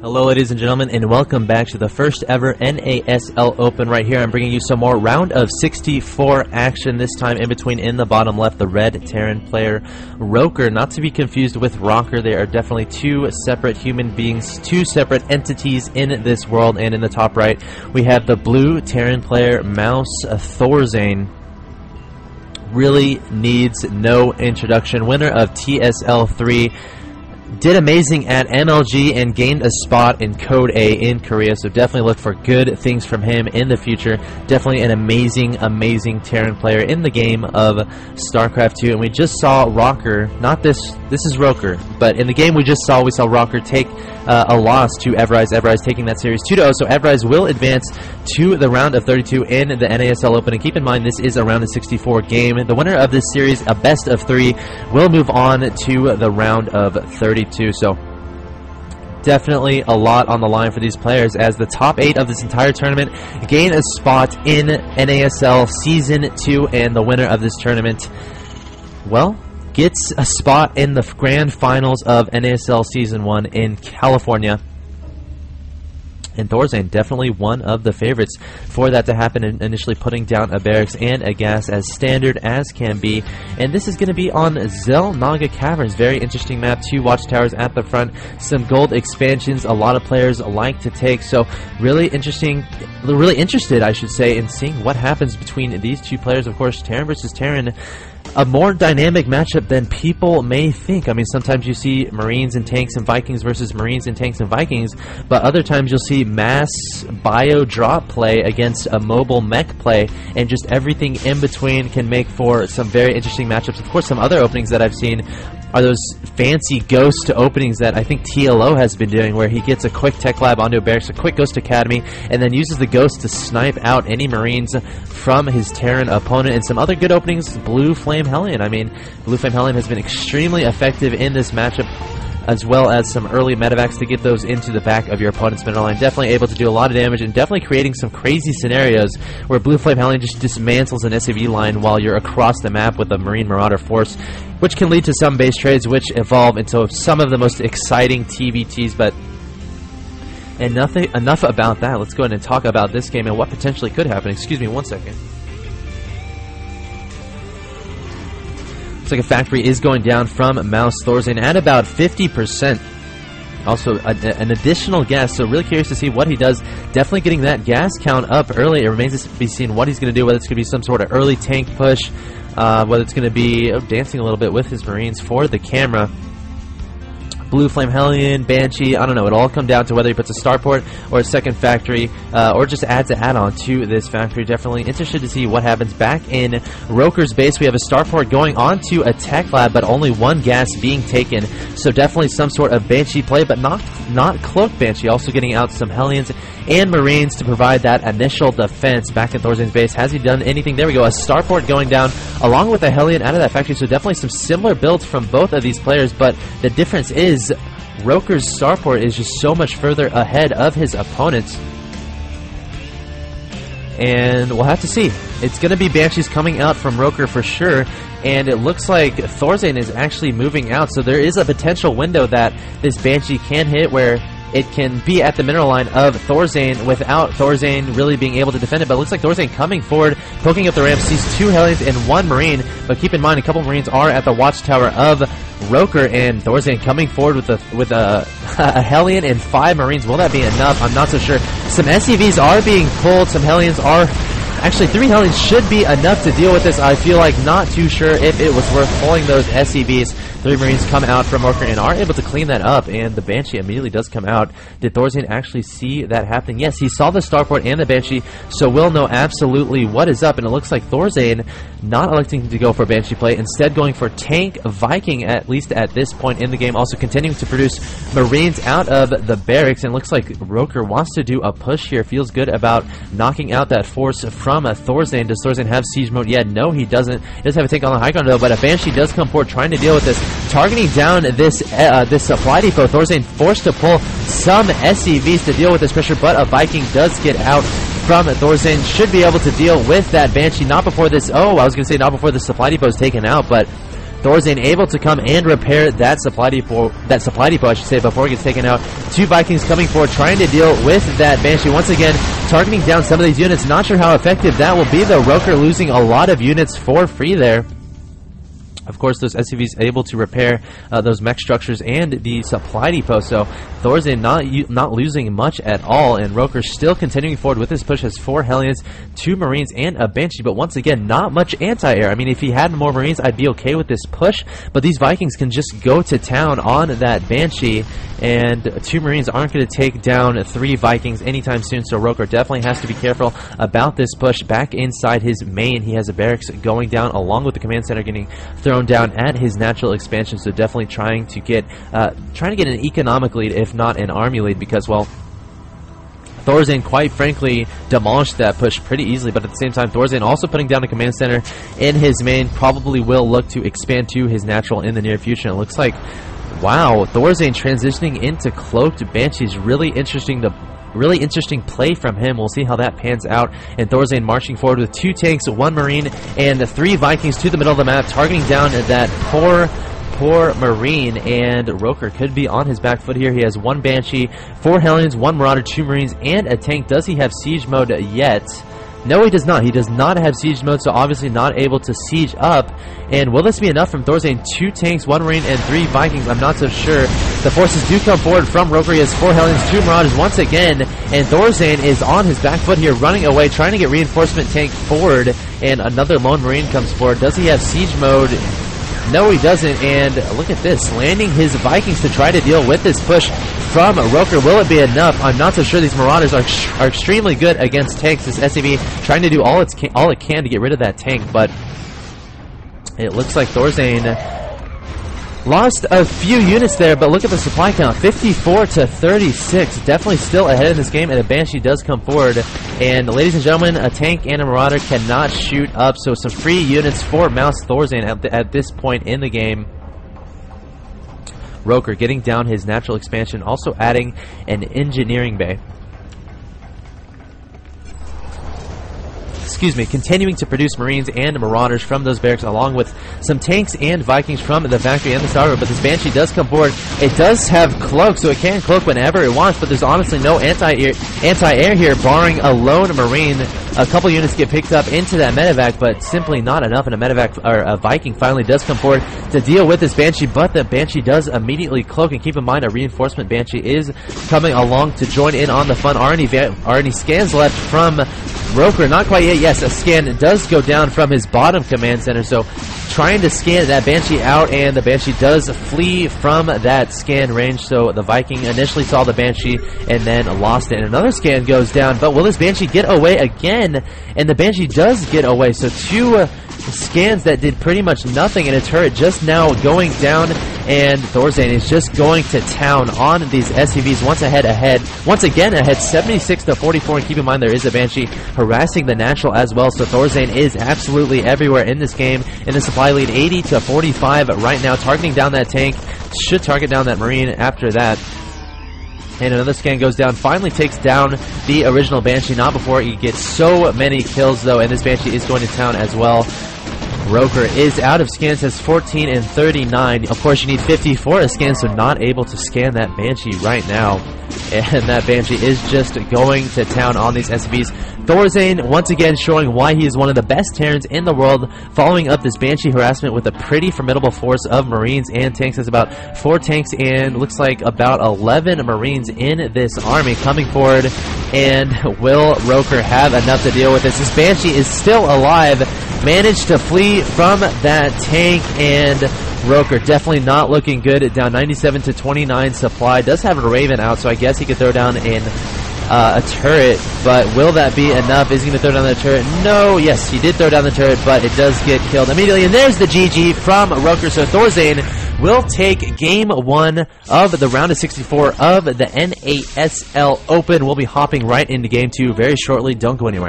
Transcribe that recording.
Hello ladies and gentlemen, and welcome back to the first ever NASL Open. Right here I'm bringing you some more round of 64 action, this time in between in the bottom left the red Terran player Roker, not to be confused with Roker. They are definitely two separate human beings, two separate entities in this world. And in the top right we have the blue Terran player mouzThorzain. Really needs no introduction, winner of TSL 3. Did amazing at MLG and gained a spot in Code A in Korea, so definitely look for good things from him in the future. Definitely an amazing Terran player in the game of StarCraft 2. And we just saw Roker, not this is Roker, but in the game we saw Roker take a loss to Everise. Everise taking that series 2-0, so Everise will advance to the round of 32 in the NASL Open. And keep in mind, this is a round of 64 game. The winner of this series, a best of 3, will move on to the round of 32. So definitely a lot on the line for these players, as the top 8 of this entire tournament gain a spot in NASL Season 2, and the winner of this tournament, well, gets a spot in the grand finals of NASL Season 1 in California. And Thorzain, definitely one of the favorites for that to happen, initially putting down a barracks and a gas as standard as can be. And this is going to be on Zelnaga Caverns. Very interesting map. 2 watchtowers at the front. Some gold expansions a lot of players like to take. So really interested, I should say, in seeing what happens between these two players. Of course, Terran versus Terran, a more dynamic matchup than people may think. I mean, sometimes you see Marines and Tanks and Vikings versus Marines and Tanks and Vikings, but other times you'll see mass bio drop play against a mobile mech play, and just everything in between can make for some very interesting matchups. Of course, some other openings that I've seen are those fancy ghost openings that I think TLO has been doing, where he gets a quick tech lab onto a barracks, a quick ghost academy, and then uses the ghost to snipe out any Marines from his Terran opponent. And some other good openings, Blue Flame Hellion. I mean, Blue Flame Hellion has been extremely effective in this matchup, as well as some early medevacs to get those into the back of your opponent's middle line. Definitely able to do a lot of damage, and definitely creating some crazy scenarios where Blue Flame Hellion just dismantles an SAV line while you're across the map with a Marine Marauder force, which can lead to some base trades which evolve into some of the most exciting TVTs. But enough about that. Let's go ahead and talk about this game and what potentially could happen. Excuse me one second. Looks like a factory is going down from mouzThorzain at about 50%. Also, an additional gas, so really curious to see what he does. Definitely getting that gas count up early. It remains to be seen what he's going to do, whether it's going to be some sort of early tank push, whether it's going to be dancing a little bit with his Marines for the camera. Blue Flame Hellion, Banshee, I don't know. It'll all come down to whether he puts a starport or a second factory, or just adds an add-on to this factory. Definitely interested to see what happens back in Roker's base. We have a starport going on to a tech lab, but only one gas being taken. So definitely some sort of Banshee play, but not Cloaked Banshee. Also getting out some Hellions and Marines to provide that initial defense back in Thorzain's base. Has he done anything? There we go. A starport going down along with a Hellion out of that factory. So definitely some similar builds from both of these players, but the difference is Roker's starport is just so much further ahead of his opponents. And we'll have to see. It's going to be Banshees coming out from Roker for sure, and it looks like Thorzain is actually moving out, so there is a potential window that this Banshee can hit where it can be at the mineral line of Thorzain without Thorzain really being able to defend it. But it looks like Thorzain coming forward, poking up the ramp, sees 2 Hellions and 1 Marine. But keep in mind, a couple Marines are at the watchtower of Roker, and Thorzain coming forward with a Hellion and 5 Marines. Will that be enough? I'm not so sure. Some SCVs are being pulled. Some Hellions are... Actually, 3 Hellions should be enough to deal with this. I feel like not too sure if it was worth pulling those SCVs. 3 Marines come out from Roker and are able to clean that up, and the Banshee immediately does come out. Did Thorzain actually see that happening? Yes, he saw the starport and the Banshee, so we'll know absolutely what is up. And it looks like Thorzain not electing to go for Banshee play, instead going for Tank Viking, at least at this point in the game. Also continuing to produce Marines out of the barracks, and looks like Roker wants to do a push here. Feels good about knocking out that force from Thorzain. Does Thorzain have siege mode? Yeah, no, he doesn't. He does have a tank on the high ground though, but a Banshee does come forward trying to deal with this, targeting down this supply depot. Thorzain forced to pull some SCVs to deal with this pressure, but a Viking does get out from Thorzain. Should be able to deal with that Banshee, not before this, not before the supply depot is taken out, but ThorzaIn able to come and repair that supply depot, I should say, before it gets taken out. 2 Vikings coming forward, trying to deal with that Banshee. Once again, targeting down some of these units. Not sure how effective that will be, though. Roker losing a lot of units for free there. Of course, those SCVs able to repair those mech structures and the supply depot. So ThorzaIn not losing much at all, and Roker still continuing forward with his push. Has 4 Hellions, 2 Marines, and a Banshee. But once again, not much anti-air. I mean, if he had more Marines, I'd be okay with this push. But these Vikings can just go to town on that Banshee, and 2 Marines aren't going to take down 3 Vikings anytime soon. So Roker definitely has to be careful about this push. Back inside his main, he has a barracks going down, along with the command center getting thrown down at his natural expansion. So definitely trying to get an economic lead, if not an army lead, because, well, ThorzaIn quite frankly demolished that push pretty easily. But at the same time, ThorzaIn also putting down a command center in his main, probably will look to expand to his natural in the near future. And it looks like, wow, ThorzaIn transitioning into Cloaked Banshees, really interesting play from him. We'll see how that pans out. And ThorzaIn marching forward with 2 tanks, 1 Marine, and 3 Vikings to the middle of the map, targeting down that poor Marine. And Roker could be on his back foot here. He has 1 Banshee, 4 Hellions, 1 Marauder, 2 Marines, and a tank. Does he have siege mode yet? No, he does not. He does not have siege mode, so obviously not able to siege up. And will this be enough from ThorzaIn? 2 tanks, 1 Marine, and 3 Vikings. I'm not so sure. The forces do come forward from Roker. He has 4 Hellions, 2 Marauders once again, and ThorzaIn is on his back foot here, running away, trying to get reinforcement tank forward, and another lone Marine comes forward. Does he have siege mode? No, he doesn't. And look at this, landing his Vikings to try to deal with this push from Roker. Will it be enough? I'm not so sure. These Marauders are extremely good against tanks. This SCV trying to do all it can to get rid of that tank, but it looks like ThorzaIn lost a few units there. But look at the supply count, 54 to 36. Definitely still ahead in this game, and a Banshee does come forward. And ladies and gentlemen, a tank and a Marauder cannot shoot up, so some free units for mouzThorzain at this point in the game. Roker getting down his natural expansion, also adding an engineering bay. Excuse me, continuing to produce Marines and Marauders from those barracks, along with some tanks and Vikings from the factory and the starter. But this Banshee does come forward. It does have Cloak, so it can cloak whenever it wants, but there's honestly no anti-air here, barring a lone Marine. A couple units get picked up into that medevac, but simply not enough, and a medevac, or a Viking finally does come forward to deal with this Banshee, but the Banshee does immediately cloak. And keep in mind, a reinforcement Banshee is coming along to join in on the fun. Are any scans left from Roker? Not quite yet. Yes, a scan does go down from his bottom command center, so trying to scan that Banshee out, and the Banshee does flee from that scan range. So the Viking initially saw the Banshee and then lost it, and another scan goes down. But will this Banshee get away again? And the Banshee does get away. So 2 scans that did pretty much nothing, and a turret just now going down, and ThorzaIn is just going to town on these SCVs. Once again ahead 76 to 44. And keep in mind, there is a Banshee harassing the natural as well, so ThorzaIn is absolutely everywhere in this game. In the supply lead, 80 to 45 right now, targeting down that tank. Should target down that Marine after that. And another scan goes down, finally takes down the original Banshee, not before he gets so many kills though, and this Banshee is going to town as well. Roker is out of scans, has 14 and 39. Of course, you need 50 for a scan, so not able to scan that Banshee right now. And that Banshee is just going to town on these SCVs. ThorzaIn once again showing why he is one of the best Terrans in the world, following up this Banshee harassment with a pretty formidable force of Marines and tanks. There's about 4 tanks and looks like about 11 Marines in this army coming forward. And will Roker have enough to deal with this? This Banshee is still alive, managed to flee from that tank, and Roker definitely not looking good. Down 97 to 29 supply. Does have a Raven out, so I guess he could throw down in a turret, but will that be enough? Is he going to throw down the turret? No. Yes, he did throw down the turret, but it does get killed immediately. And there's the GG from Roker. So ThorzaIn will take game 1 of the round of 64 of the NASL Open. We'll be hopping right into game 2 very shortly. Don't go anywhere.